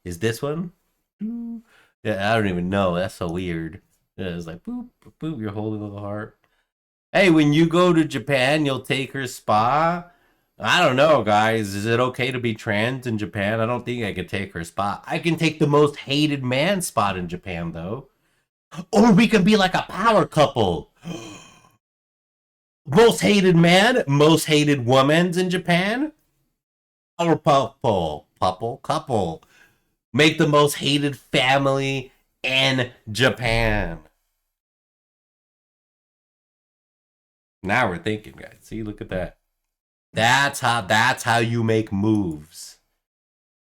Is this one? Yeah, I don't even know. That's so weird. Yeah, it's like boop, boop, boop. You're holding the heart. Hey, when you go to Japan, you'll take her spa. I don't know, guys. Is it okay to be trans in Japan? I don't think I could take her spot. I can take the most hated man spot in Japan, though. Or we can be like a power couple. Most hated man, most hated women's in Japan. Power couple. Make the most hated family in Japan. Now we're thinking, guys. See, look at that. That's how you make moves.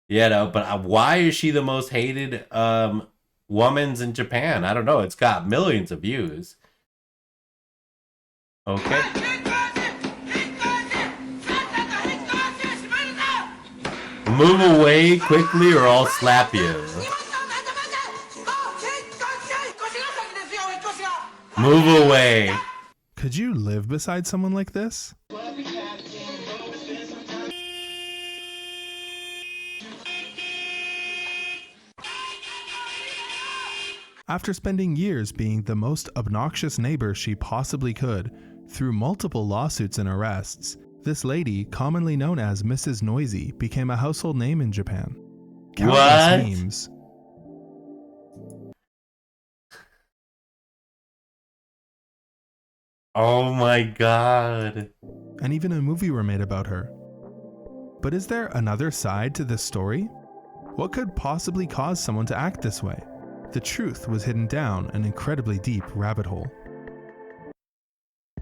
You know, but why is she the most hated woman's in Japan? I don't know. It's got millions of views. Okay. Move away quickly or I'll slap you. Move away. Could you live beside someone like this? After spending years being the most obnoxious neighbor she possibly could, through multiple lawsuits and arrests, this lady, commonly known as Mrs. Noisy, became a household name in Japan. Countless memes. Oh my god. And even a movie were made about her. But is there another side to this story? What could possibly cause someone to act this way? The truth was hidden down an incredibly deep rabbit hole.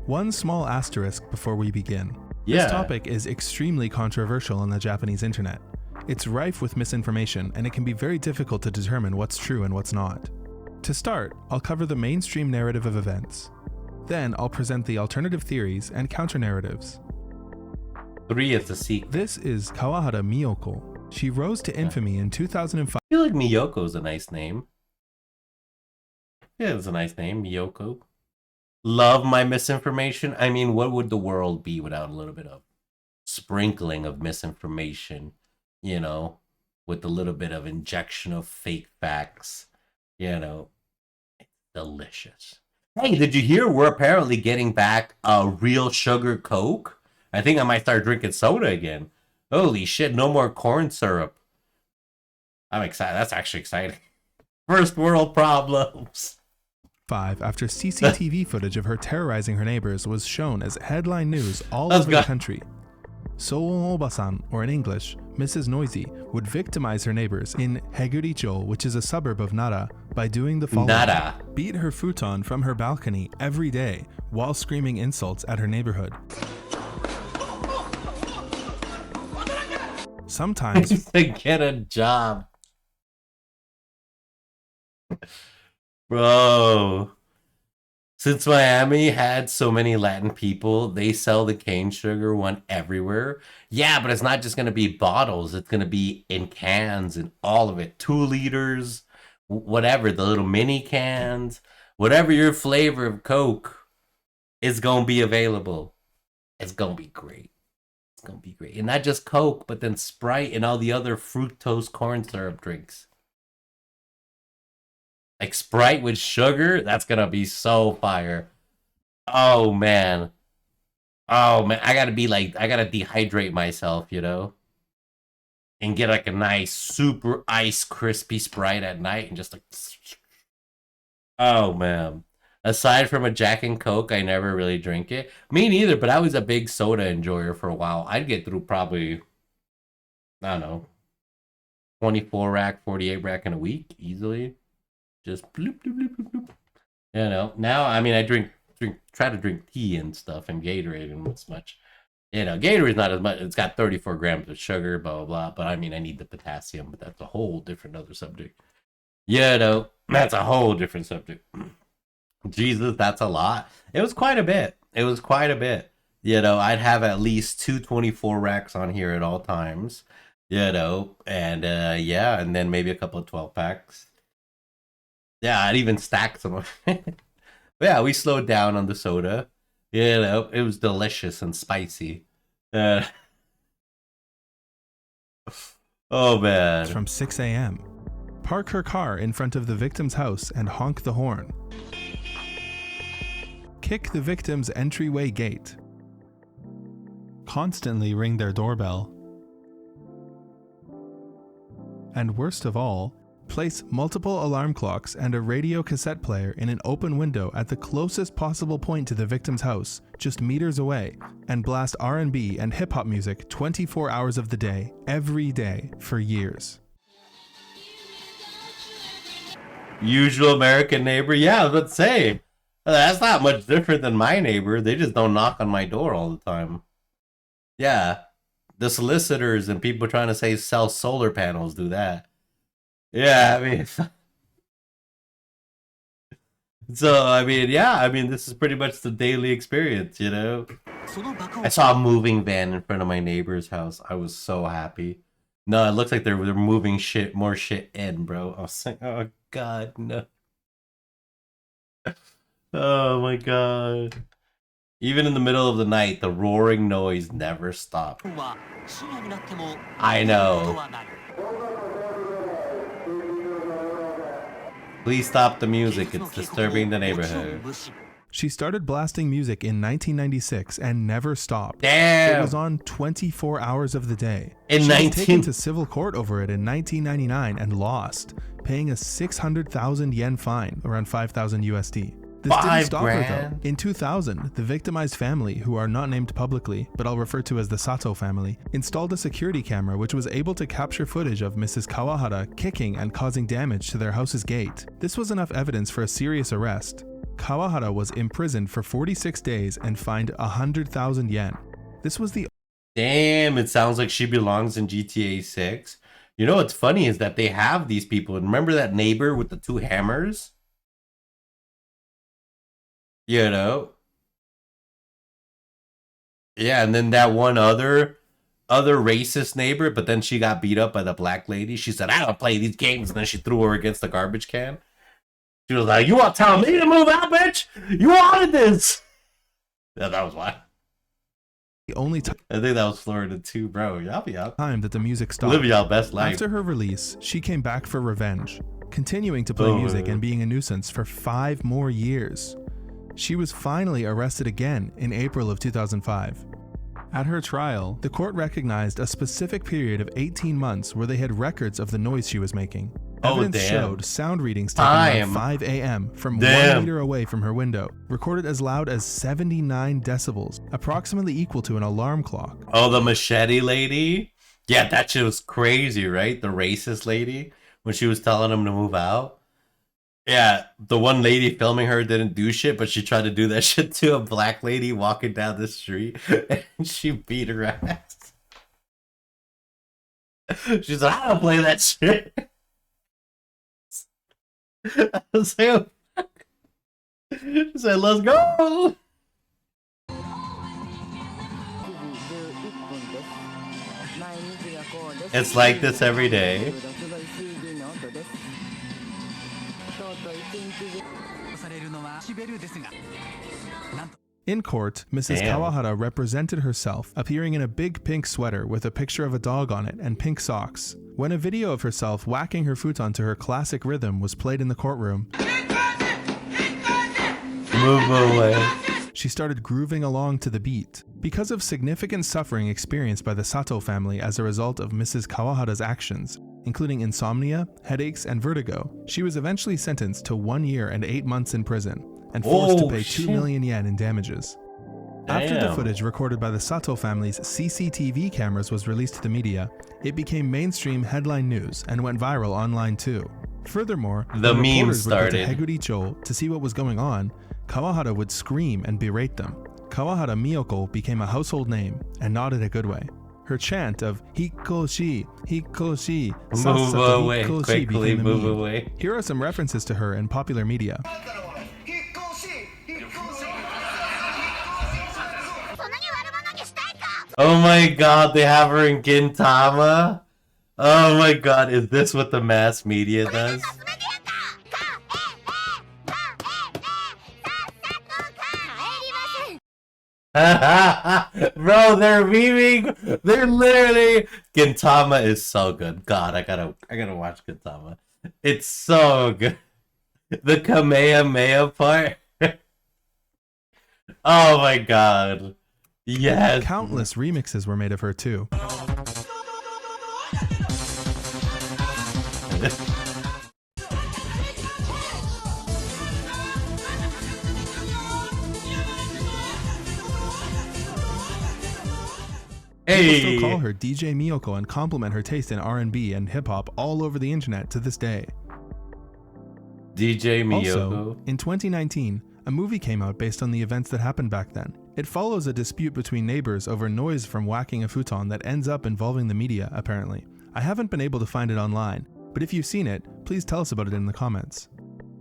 One small asterisk before we begin. This topic is extremely controversial on the Japanese internet. It's rife with misinformation, and it can be very difficult to determine what's true and what's not. To start, I'll cover the mainstream narrative of events. Then I'll present the alternative theories and counter-narratives. 3 is the sequel. This is Kawahara Miyoko. She rose to infamy in 2005. I feel like Miyoko's a nice name. Yeah, it's a nice name, Miyoko. Love my misinformation. I mean, what would the world be without a little bit of sprinkling of misinformation, you know, with a little bit of injection of fake facts, you know? It's delicious. Hey, did you hear we're apparently getting back a real sugar Coke? I think I might start drinking soda again. Holy shit, no more corn syrup. I'm excited. That's actually exciting. First world problems. After CCTV footage of her terrorizing her neighbors was shown as headline news all over the country. Soon Obasan, or in English, Mrs. Noisy, would victimize her neighbors in Heguricho, which is a suburb of Nara, by doing the following. Beat her futon from her balcony every day while screaming insults at her neighborhood. Sometimes to get a job. Bro. Since Miami had so many Latin people, they sell the cane sugar one everywhere. Yeah, but it's not just going to be bottles. It's going to be in cans and all of it. 2 liters, whatever, the little mini cans. Whatever your flavor of Coke is going to be available. It's going to be great. It's going to be great. And not just Coke, but then Sprite and all the other fructose corn syrup drinks. Like Sprite with sugar, that's gonna be so fire. Oh man. I gotta dehydrate myself, you know? And get like a nice super ice crispy Sprite at night and just like, oh man. Aside from a Jack and Coke, I never really drink it. Me neither, but I was a big soda enjoyer for a while. I'd get through probably, I don't know, 24 rack, 48 rack in a week easily. Just bloop, bloop, bloop, bloop, bloop. You know, now, I mean, I try to drink tea and stuff and Gatorade and as much. You know, Gatorade's not as much. It's got 34 grams of sugar, blah, blah, blah. But I mean, I need the potassium, but that's a whole different other subject. You know, that's a whole different subject. Jesus, that's a lot. It was quite a bit. You know, I'd have at least 224 racks on here at all times. You know, and yeah, and then maybe a couple of 12 packs. Yeah, I'd even stack some of it. But yeah, we slowed down on the soda. You know, it was delicious and spicy. Oh man. From 6 a.m. Park her car in front of the victim's house and honk the horn. Kick the victim's entryway gate. Constantly ring their doorbell. And worst of all, place multiple alarm clocks and a radio cassette player in an open window at the closest possible point to the victim's house, just meters away, and blast R&B and hip-hop music 24 hours of the day, every day, for years. Usual American neighbor? Yeah, let's say. That's not much different than my neighbor. They just don't knock on my door all the time. Yeah. The solicitors and people trying to say sell solar panels do that. Yeah, I mean... So, I mean, yeah, I mean, this is pretty much the daily experience, you know? I saw a moving van in front of my neighbor's house. I was so happy. No, it looks like they're moving more shit in, bro. I was like, oh god, no. Oh my god. Even in the middle of the night, the roaring noise never stopped. I know. Please stop the music, it's disturbing the neighborhood. She started blasting music in 1996 and never stopped. Damn! It was on 24 hours of the day. She was taken to civil court over it in 1999 and lost, paying a 600,000 yen fine, around 5,000 USD. This didn't stop her though. In 2000, the victimized family, who are not named publicly, but I'll refer to as the Sato family, installed a security camera which was able to capture footage of Mrs. Kawahara kicking and causing damage to their house's gate. This was enough evidence for a serious arrest. Kawahara was imprisoned for 46 days and fined 100,000 yen. This was the... Damn, it sounds like she belongs in GTA 6. You know what's funny is that they have these people. Remember that neighbor with the two hammers? You know? Yeah, and then that one other racist neighbor, but then she got beat up by the black lady. She said, I don't play these games, and then she threw her against the garbage can. She was like, you want to tell me to move out, bitch? You wanted this! Yeah, that was why. The only time I think that was Florida too, bro. Y'all be out. Time that the music stopped. Live y'all best life. After her release, she came back for revenge, continuing to play music and being a nuisance for 5 more years. She was finally arrested again in April of 2005. At her trial, the court recognized a specific period of 18 months where they had records of the noise she was making. Evidence showed sound readings taken around 5 a.m. from 1 meter away from her window, recorded as loud as 79 decibels, approximately equal to an alarm clock. Oh, the machete lady? Yeah, that shit was crazy, right? The racist lady, when she was telling him to move out. Yeah, the one lady filming her didn't do shit, but she tried to do that shit to a black lady walking down the street, and she beat her ass. She's like, I don't play that shit. I was like, oh, she said, let's go. It's like this every day. In court, Mrs. Kawahara represented herself, appearing in a big pink sweater with a picture of a dog on it and pink socks. When a video of herself whacking her futon to her classic rhythm was played in the courtroom, move away, she started grooving along to the beat. Because of significant suffering experienced by the Sato family as a result of Mrs. Kawahara's actions, including insomnia, headaches, and vertigo, she was eventually sentenced to 1 year and 8 months in prison and forced to pay 2 million yen in damages. After the footage recorded by the Sato family's CCTV cameras was released to the media, it became mainstream headline news and went viral online too. Furthermore, the memes started. Would go to Heguricho to see what was going on, Kawahara would scream and berate them. Kawahara Miyoko became a household name, and not in a good way. Her chant of Hikoshi, Hikoshi, move away, Hikoshi quickly became a move meme. away. Here are some references to her in popular media. Oh my god, they have her in Gintama? Oh my god, is this what the mass media does? Bro, they're memeing. They're literally. Gintama is so good. God, I gotta watch Gintama. It's so good. The Kamehameha part. Oh my god. Yes. Countless remixes were made of her too. People still call her DJ Miyoko and compliment her taste in R&B and hip-hop all over the internet to this day. DJ Miyoko. Also, in 2019, a movie came out based on the events that happened back then. It follows a dispute between neighbors over noise from whacking a futon that ends up involving the media, apparently. I haven't been able to find it online, but if you've seen it, please tell us about it in the comments.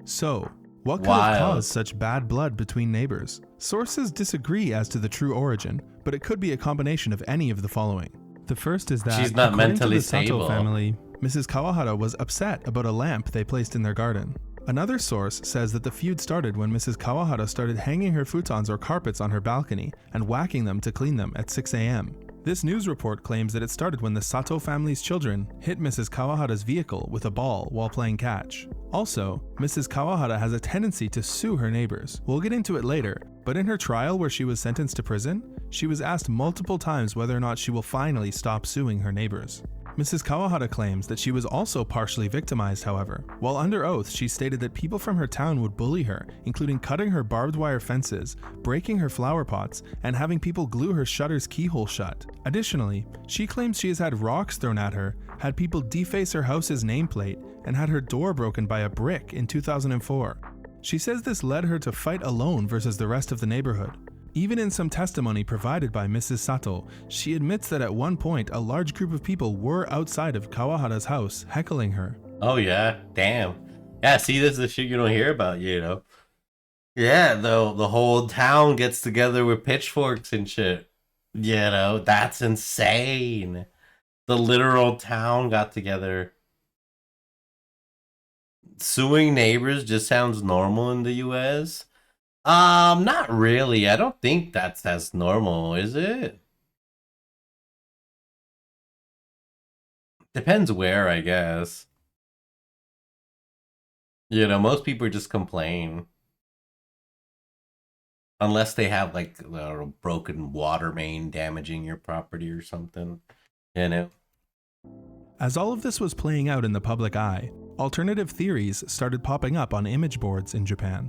So, what could have caused such bad blood between neighbors? Sources disagree as to the true origin, but it could be a combination of any of the following. The first is that, she's not mentally stable. Sato family, Mrs. Kawahara was upset about a lamp they placed in their garden. Another source says that the feud started when Mrs. Kawahara started hanging her futons or carpets on her balcony and whacking them to clean them at 6 a.m. This news report claims that it started when the Sato family's children hit Mrs. Kawahara's vehicle with a ball while playing catch. Also, Mrs. Kawahara has a tendency to sue her neighbors. We'll get into it later, but in her trial where she was sentenced to prison, she was asked multiple times whether or not she will finally stop suing her neighbors. Mrs. Kawahara claims that she was also partially victimized, however. While under oath, she stated that people from her town would bully her, including cutting her barbed wire fences, breaking her flower pots, and having people glue her shutter's keyhole shut. Additionally, she claims she has had rocks thrown at her, had people deface her house's nameplate, and had her door broken by a brick in 2004. She says this led her to fight alone versus the rest of the neighborhood. Even in some testimony provided by Mrs. Sato, she admits that at one point a large group of people were outside of Kawahara's house heckling her. Oh yeah, damn. Yeah, see, this is the shit you don't hear about, you know. Yeah, the whole town gets together with pitchforks and shit. You know, that's insane. The literal town got together. Suing neighbors just sounds normal in the US. Not really. I don't think that's as normal, is it? Depends where, I guess. You know, most people just complain. Unless they have, like, a broken water main damaging your property or something. You know? As all of this was playing out in the public eye, alternative theories started popping up on image boards in Japan.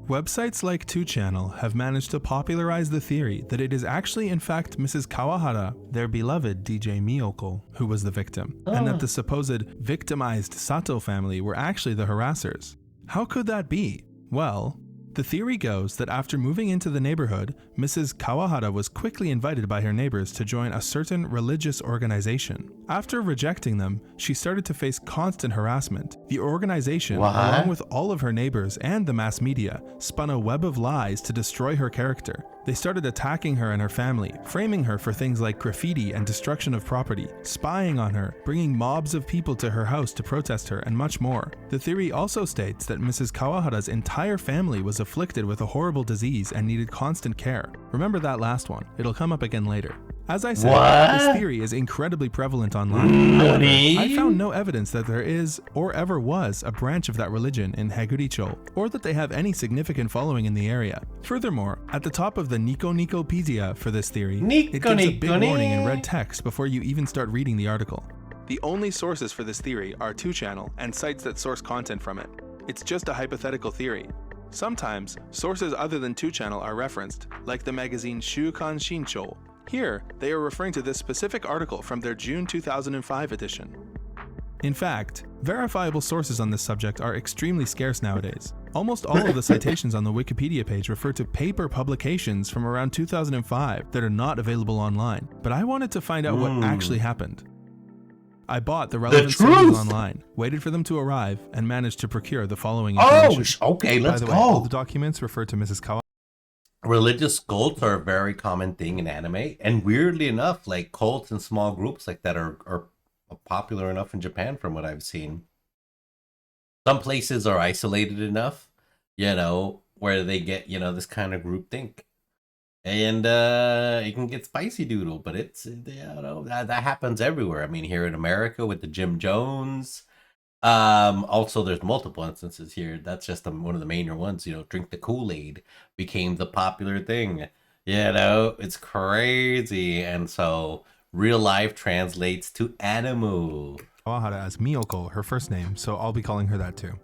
Websites like 2channel have managed to popularize the theory that it is actually in fact Mrs. Kawahara, their beloved DJ Miyoko, who was the victim, and that the supposed victimized Sato family were actually the harassers. How could that be? Well, the theory goes that after moving into the neighborhood, Mrs. Kawahara was quickly invited by her neighbors to join a certain religious organization. After rejecting them, she started to face constant harassment. The organization, along with all of her neighbors and the mass media, spun a web of lies to destroy her character. They started attacking her and her family, framing her for things like graffiti and destruction of property, spying on her, bringing mobs of people to her house to protest her, and much more. The theory also states that Mrs. Kawahara's entire family was afflicted with a horrible disease and needed constant care. Remember that last one, it'll come up again later. As I said, this theory is incredibly prevalent online. However, I found no evidence that there is, or ever was, a branch of that religion in Haguricho, or that they have any significant following in the area. Furthermore, at the top of the Nico Nicopedia for this theory, it gives a big warning in red text before you even start reading the article. The only sources for this theory are 2channel and sites that source content from it. It's just a hypothetical theory. Sometimes, sources other than 2channel are referenced, like the magazine Shukan Shincho. Here, they are referring to this specific article from their June 2005 edition. In fact, verifiable sources on this subject are extremely scarce nowadays. Almost all of the citations on the Wikipedia page refer to paper publications from around 2005 that are not available online, but I wanted to find out what actually happened. I bought the relevant sources online, waited for them to arrive, and managed to procure the following information. Oh, okay, let's go. By the way, go. All the documents refer to Mrs. Kawahara. Religious cults are a very common thing in anime, and weirdly enough, like cults and small groups like that are popular enough in Japan from what I've seen. Some places are isolated enough, you know, where they get, you know, this kind of group think. And it can get spicy doodle, but it's, that happens everywhere. I mean, here in America with the Jim Jones. Also, there's multiple instances here. That's just one of the major ones. Drink the Kool-Aid became the popular thing. It's crazy. And so real life translates to animu. Kawahara as Miyoko, her first name, so I'll be calling her that too.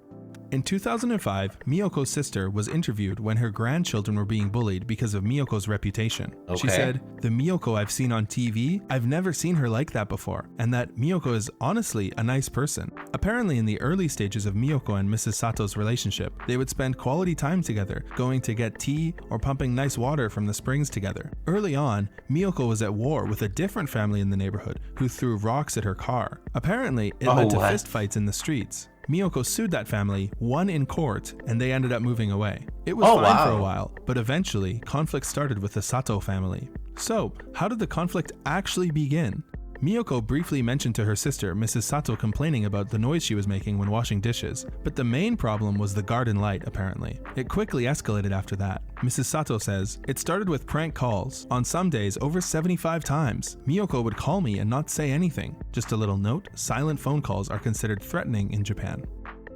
In 2005, Miyoko's sister was interviewed when her grandchildren were being bullied because of Miyoko's reputation. Okay. She said, "The Miyoko I've seen on TV, I've never seen her like that before, and that Miyoko is honestly a nice person." Apparently in the early stages of Miyoko and Mrs. Sato's relationship, they would spend quality time together, going to get tea or pumping nice water from the springs together. Early on, Miyoko was at war with a different family in the neighborhood who threw rocks at her car. Apparently, it led to fistfights in the streets. Miyoko sued that family, won in court, and they ended up moving away. It was fine for a while, but eventually, conflict started with the Sato family. So, how did the conflict actually begin? Miyoko briefly mentioned to her sister, Mrs. Sato, complaining about the noise she was making when washing dishes, but the main problem was the garden light, apparently. It quickly escalated after that. Mrs. Sato says, "It started with prank calls. On some days, over 75 times. Miyoko would call me and not say anything. Just a little note, silent phone calls are considered threatening in Japan.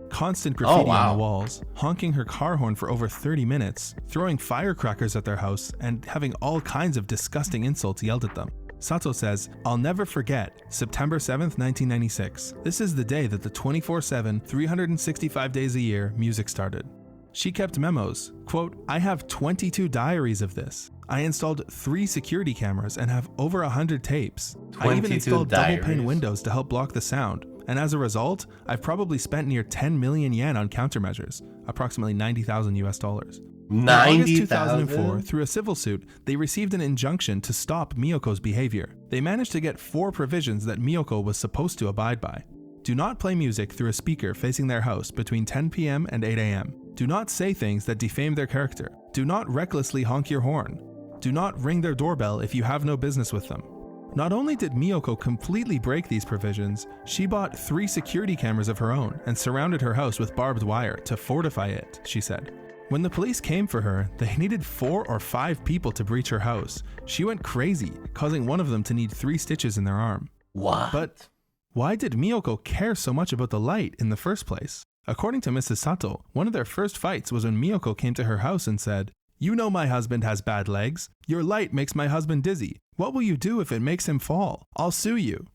Constant graffiti on the walls, honking her car horn for over 30 minutes, throwing firecrackers at their house, and having all kinds of disgusting insults yelled at them." Sato says, "I'll never forget September 7th, 1996. This is the day that the 24/7, 365 days a year music started." She kept memos. Quote, "I have 22 diaries of this. I installed 3 security cameras and have over 100 tapes. I even installed double pane windows to help block the sound. And as a result, I've probably spent near 10 million yen on countermeasures, approximately $90,000 US. In August 2004, through a civil suit, they received an injunction to stop Miyoko's behavior. They managed to get 4 provisions that Miyoko was supposed to abide by. Do not play music through a speaker facing their house between 10 p.m. and 8 a.m. Do not say things that defame their character. Do not recklessly honk your horn. Do not ring their doorbell if you have no business with them." Not only did Miyoko completely break these provisions, she bought 3 security cameras of her own and surrounded her house with barbed wire to fortify it, she said. When the police came for her, they needed 4 or 5 people to breach her house. She went crazy, causing one of them to need 3 stitches in their arm. What? But why did Miyoko care so much about the light in the first place? According to Mrs. Sato, one of their first fights was when Miyoko came to her house and said, "You know my husband has bad legs. Your light makes my husband dizzy. What will you do if it makes him fall? I'll sue you."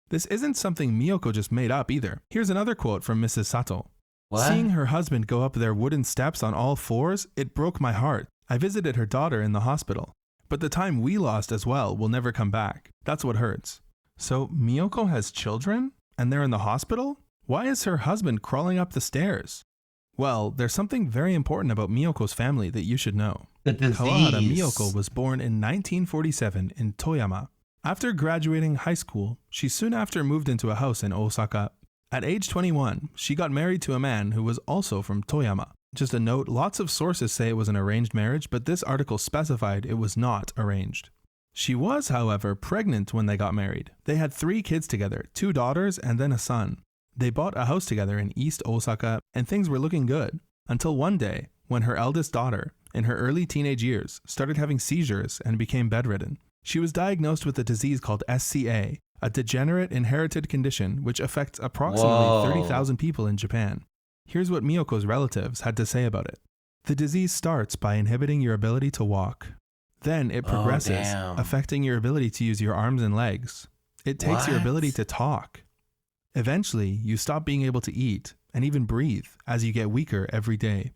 This isn't something Miyoko just made up either. Here's another quote from Mrs. Sato. What? "Seeing her husband go up their wooden steps on all 4s, it broke my heart. I visited her daughter in the hospital. But the time we lost as well will never come back. That's what hurts." So Miyoko has children? And they're in the hospital? Why is her husband crawling up the stairs? Well, there's something very important about Miyoko's family that you should know. The disease. Kawahara Miyoko was born in 1947 in Toyama. After graduating high school, she soon after moved into a house in Osaka. At age 21, she got married to a man who was also from Toyama. Just a note, lots of sources say it was an arranged marriage, but this article specified it was not arranged. She was, however, pregnant when they got married. They had 3 kids together, 2 daughters and then a son. They bought a house together in East Osaka, and things were looking good. Until one day, when her eldest daughter, in her early teenage years, started having seizures and became bedridden. She was diagnosed with a disease called SCA, a degenerate inherited condition which affects approximately 30,000 people in Japan. Here's what Miyoko's relatives had to say about it. "The disease starts by inhibiting your ability to walk. Then it progresses, affecting your ability to use your arms and legs. It takes your ability to talk. Eventually, you stop being able to eat and even breathe as you get weaker every day.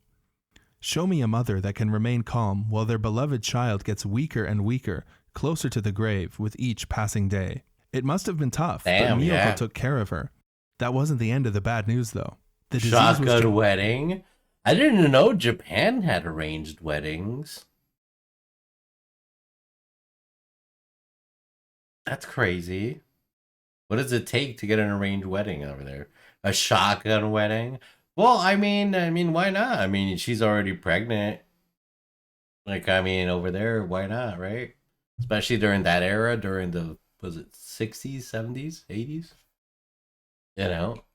Show me a mother that can remain calm while their beloved child gets weaker and weaker, closer to the grave with each passing day. It must have been tough, but Miyoko took care of her. That wasn't the end of the bad news, though. The disease Shotgun wedding? I didn't know Japan had arranged weddings. That's crazy. What does it take to get an arranged wedding over there? A shotgun wedding? Well, I mean, why not? I mean, she's already pregnant. Over there, why not, right? Especially during that era, during the, was it 60s, 70s, 80s?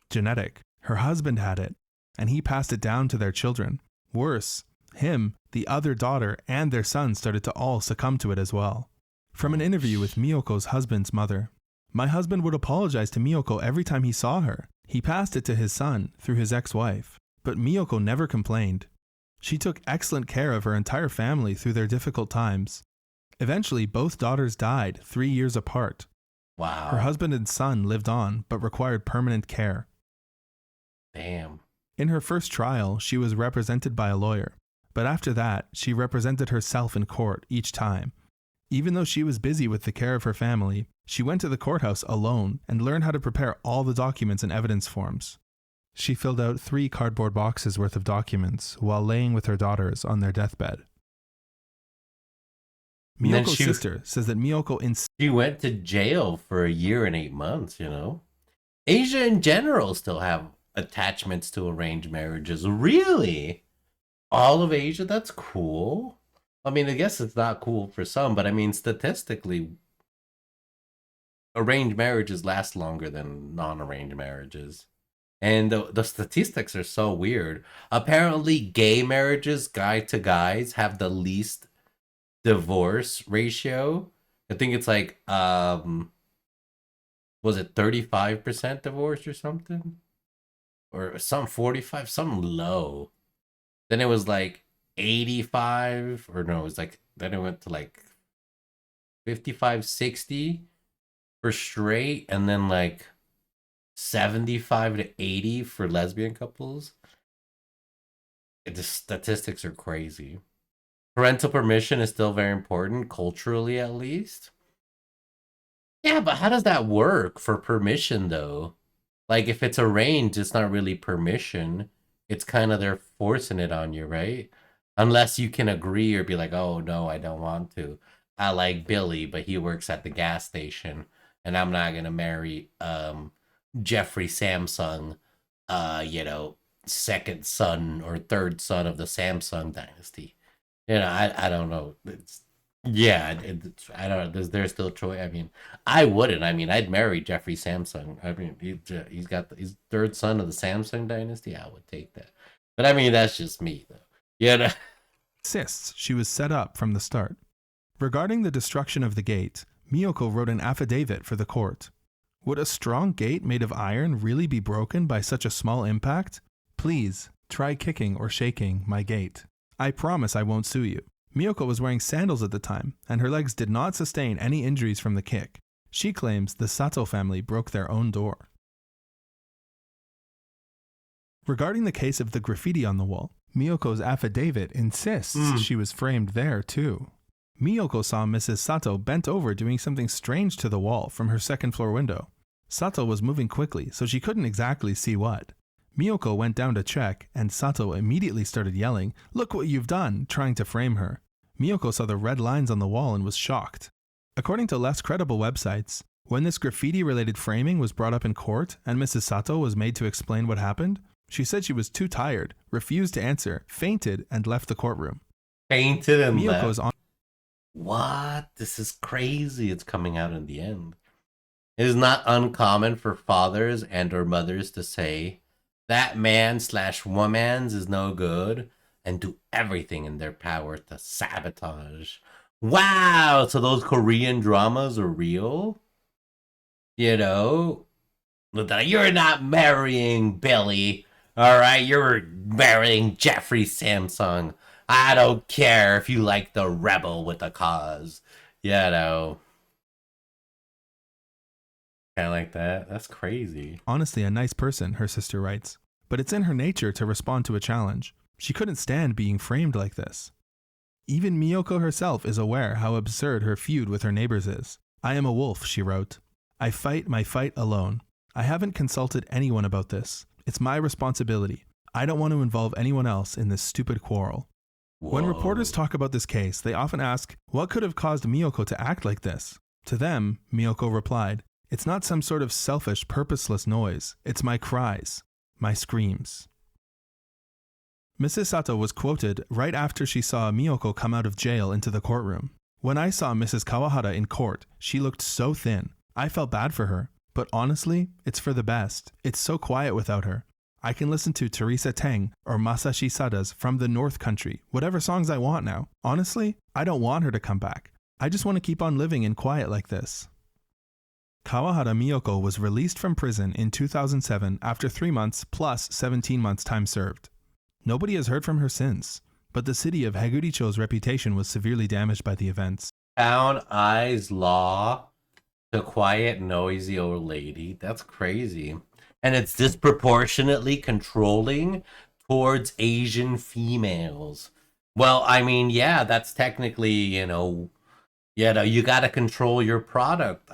Genetic. Her husband had it, and he passed it down to their children. Worse, Him, the other daughter, and their son started to all succumb to it as well. From an interview with Miyoko's husband's mother, "My husband would apologize to Miyoko every time he saw her. He passed it to his son through his ex-wife. But Miyoko never complained. She took excellent care of her entire family through their difficult times. Eventually, both daughters died 3 years apart. Wow. Her husband and son lived on, but required permanent care. Damn. In her first trial, she was represented by a lawyer, but after that, she represented herself in court each time. Even though she was busy with the care of her family, she went to the courthouse alone and learned how to prepare all the documents and evidence forms. She filled out 3 cardboard boxes worth of documents while laying with her daughters on their deathbed. Miyoko's sister says that Miyoko she went to jail for 1 year and 8 months, you know? Asia in general still have attachments to arranged marriages. Really? All of Asia? That's cool. I mean, I guess it's not cool for some, but I mean, statistically, arranged marriages last longer than non-arranged marriages. And the statistics are so weird. Apparently, gay marriages, guy to guys, have the least divorce ratio. I think it's like, was it 35% divorce or something? Or some 45, something low. Then it was like 85, or no, it was like, then it went to like 55, 60 for straight, and then like 75 to 80 for lesbian couples. The statistics are crazy. Parental permission is still very important, culturally at least. Yeah, but how does that work for permission though? Like if it's arranged, it's not really permission. It's kind of they're forcing it on you, right? Unless you can agree or be like, oh no, I don't want to. I like Billy, but he works at the gas station, and I'm not gonna marry Jeffrey Samsung, second son or third son of the Samsung dynasty. I don't know. I don't know. There's still choice. I mean, I wouldn't. I mean, I'd marry Jeffrey Samsung. I mean, he's third son of the Samsung dynasty. I would take that. But I mean, that's just me, though. Insists she was set up from the start. Regarding the destruction of the gate, Miyoko wrote an affidavit for the court. Would a strong gate made of iron really be broken by such a small impact? Please, try kicking or shaking my gate. I promise I won't sue you. Miyoko was wearing sandals at the time, and her legs did not sustain any injuries from the kick. She claims the Sato family broke their own door. Regarding the case of the graffiti on the wall, Miyoko's affidavit insists she was framed there too. Miyoko saw Mrs. Sato bent over doing something strange to the wall from her second-floor window. Sato was moving quickly, so she couldn't exactly see what. Miyoko went down to check, and Sato immediately started yelling, "Look what you've done," trying to frame her. Miyoko saw the red lines on the wall and was shocked. According to less credible websites, when this graffiti-related framing was brought up in court and Mrs. Sato was made to explain what happened, she said she was too tired, refused to answer, fainted, and left the courtroom. Fainted and Miyoko's left? What? This is crazy. It's coming out in the end. It is not uncommon for fathers and or mothers to say, that man/woman's is no good, and do everything in their power to sabotage. Wow, so those Korean dramas are real? You're not marrying Billy, alright? You're marrying Jeffrey Samsung. I don't care if you like the rebel with the cause. Kind of like that. That's crazy. Honestly, a nice person, her sister writes. But it's in her nature to respond to a challenge. She couldn't stand being framed like this. Even Miyoko herself is aware how absurd her feud with her neighbors is. I am a wolf, she wrote. I fight my fight alone. I haven't consulted anyone about this. It's my responsibility. I don't want to involve anyone else in this stupid quarrel. Whoa. When reporters talk about this case, they often ask, what could have caused Miyoko to act like this? To them, Miyoko replied, it's not some sort of selfish, purposeless noise. It's my cries, my screams. Mrs. Sato was quoted right after she saw Miyoko come out of jail into the courtroom. When I saw Mrs. Kawahara in court, she looked so thin. I felt bad for her, but honestly, it's for the best. It's so quiet without her. I can listen to Teresa Teng or Masashi Sada's From the North Country, whatever songs I want now. Honestly, I don't want her to come back. I just want to keep on living in quiet like this. Kawahara Miyoko was released from prison in 2007 after 3 months plus 17 months time served. Nobody has heard from her since, but the city of Heguricho's reputation was severely damaged by the events. Town Eyes Law, the quiet, noisy old lady. That's crazy. And it's disproportionately controlling towards Asian females. Well, I mean, yeah, that's technically, you got to control your product.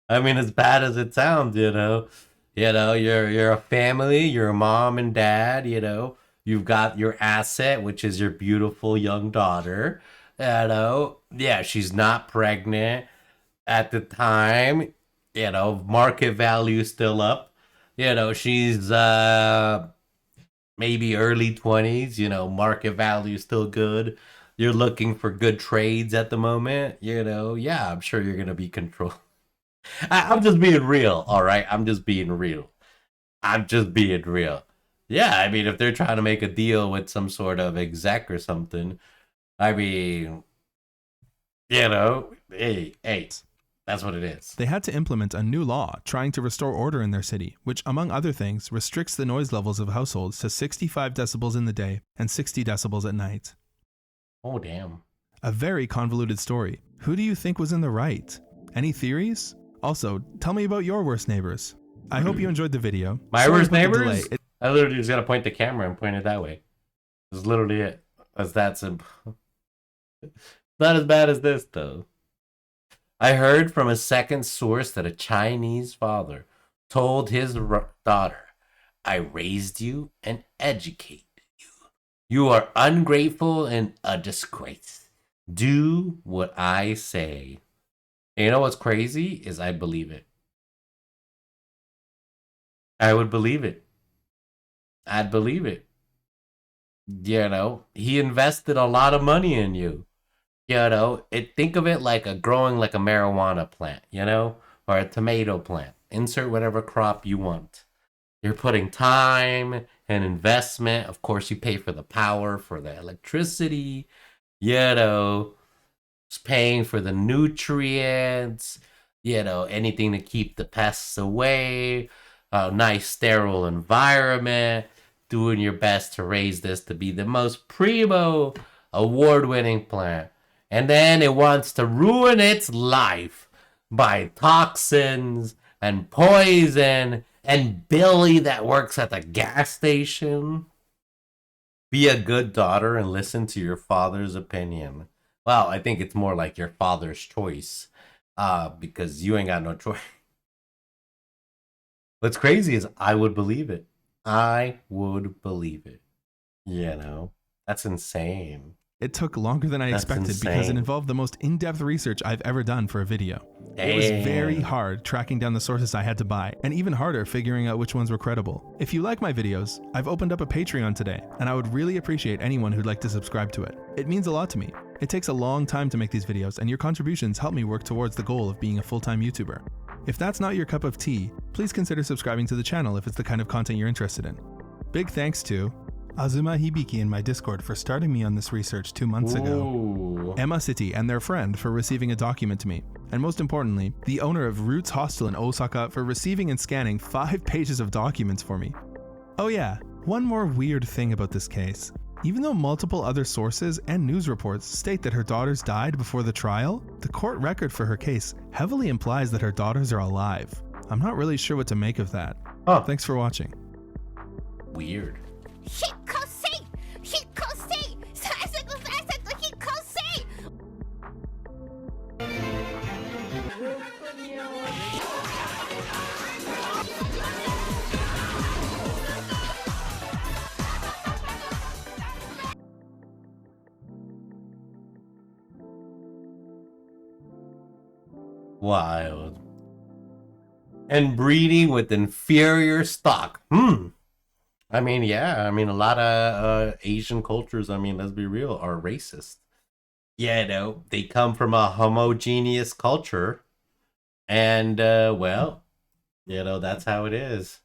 I mean, as bad as it sounds, you're a family, you're a mom and dad, you've got your asset, which is your beautiful young daughter, yeah, she's not pregnant at the time, market value still up, she's maybe early 20s, market value still good. You're looking for good trades at the moment, yeah, I'm sure you're going to be controlled. I'm just being real, all right? I'm just being real. Yeah, I mean, if they're trying to make a deal with some sort of exec or something, I mean, hey, that's what it is. They had to implement a new law trying to restore order in their city, which, among other things, restricts the noise levels of households to 65 decibels in the day and 60 decibels at night. Oh, damn. A very convoluted story. Who do you think was in the right? Any theories? Also, tell me about your worst neighbors. I hope you enjoyed the video. My worst neighbors? I literally just gotta point the camera and point it that way. That's literally it. That's that simple. Not as bad as this, though. I heard from a second source that a Chinese father told his daughter, I raised you and educated you. You are ungrateful and a disgrace. Do what I say. And you know what's crazy is I believe it. I would believe it. I'd believe it. He invested a lot of money in you. Think of it like growing like a marijuana plant, or a tomato plant. Insert whatever crop you want. You're putting time and investment. Of course, you pay for the power, for the electricity, paying for the nutrients, anything to keep the pests away, a nice sterile environment, doing your best to raise this to be the most primo award-winning plant. And then it wants to ruin its life by toxins and poison and Billy that works at the gas station. Be a good daughter and listen to your father's opinion. Well, I think it's more like your father's choice, because you ain't got no choice. What's crazy is I would believe it. I would believe it. That's insane. It took longer than I expected because it involved the most in-depth research I've ever done for a video. Damn. It was very hard tracking down the sources I had to buy, and even harder figuring out which ones were credible. If you like my videos, I've opened up a Patreon today, and I would really appreciate anyone who'd like to subscribe to it. It means a lot to me. It takes a long time to make these videos, and your contributions help me work towards the goal of being a full-time YouTuber. If that's not your cup of tea, please consider subscribing to the channel if it's the kind of content you're interested in. Big thanks to Azuma Hibiki in my Discord for starting me on this research 2 months ago, Emma City and their friend for receiving a document to me, and most importantly, the owner of Roots Hostel in Osaka for receiving and scanning 5 pages of documents for me. Oh yeah, one more weird thing about this case. Even though multiple other sources and news reports state that her daughters died before the trial, the court record for her case heavily implies that her daughters are alive. I'm not really sure what to make of that. Thanks for watching. Weird. Wild. And breeding with inferior stock. I mean, yeah. I mean, a lot of Asian cultures, let's be real, are racist. They come from a homogeneous culture. And, that's how it is.